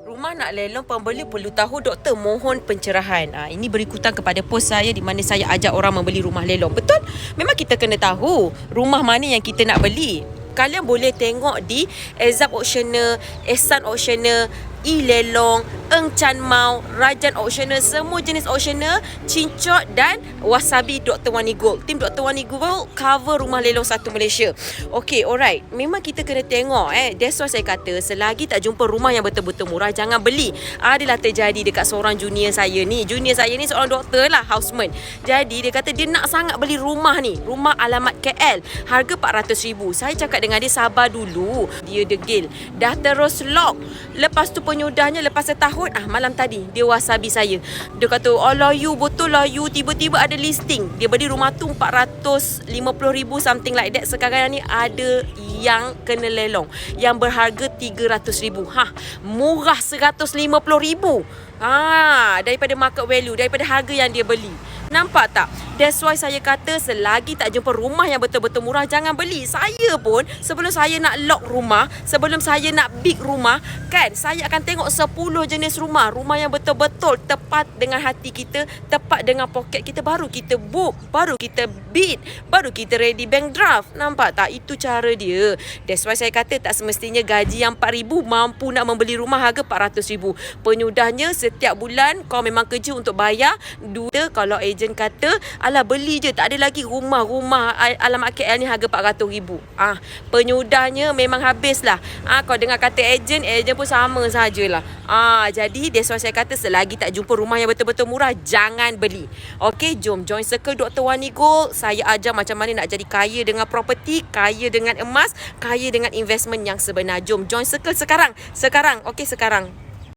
Rumah nak lelong, pembeli perlu tahu doktor mohon pencerahan. Ini berikutan kepada post saya di mana saya ajak orang membeli rumah lelong. Betul? Memang kita kena tahu rumah mana yang kita nak beli. Kalian boleh tengok di Ezab Auctioner, Ehsan Auctioner, E-Lelong, Eng Chan Mau, Rajan Auctioner, semua jenis auctioner, Cincot dan Wasabi Dr. Wani Gold. Tim Dr. Wani Gold cover rumah lelong satu Malaysia. Okay, alright. Memang kita kena tengok. That's why saya kata, selagi tak jumpa rumah yang betul-betul murah, jangan beli. Adalah terjadi dekat seorang junior saya ni. Junior saya ni seorang doktor lah, houseman. Jadi, dia kata dia nak sangat beli rumah ni. Rumah alamat KL. Harga RM400,000. Saya cakap dengan dia, sabar dulu. Dia degil. Dah terus lock. Lepas tu penyudahnya lepas setahun, malam tadi dia wasabi saya. Dia kata, "Alah you, betul lah you, tiba-tiba ada listing." Dia beli rumah tu RM450,000 something like that. Sekarang ni ada yang kena lelong yang berharga RM300,000. Murah RM150,000. Daripada market value, daripada harga yang dia beli. Nampak tak? That's why saya kata, selagi tak jumpa rumah yang betul-betul murah, jangan beli. Saya pun, sebelum saya nak lock rumah, sebelum saya nak big rumah, kan, saya akan tengok 10 jenis rumah. Rumah yang betul-betul tepat dengan hati kita, tepat dengan poket kita, baru kita book, baru kita bid, baru kita ready bank draft. Nampak tak? Itu cara dia. That's why saya kata, tak semestinya gaji yang RM4,000 mampu nak membeli rumah harga RM400,000. Penyudahnya setiap bulan kau memang kerja untuk bayar. Kalau ejen kata, alah beli je, tak ada lagi rumah alamat KL ni harga RM400,000. Penyudahnya memang habislah. Kau dengar kata ejen pun sama sajalah. Jadi that's why saya kata, selagi tak jumpa rumah yang betul-betul murah, jangan beli. Okey, jom join circle Dr. Wani Gold. Saya ajar macam mana nak jadi kaya dengan property, kaya dengan emas, kaya dengan investment yang sebenar. Jom join circle sekarang. Okey, sekarang.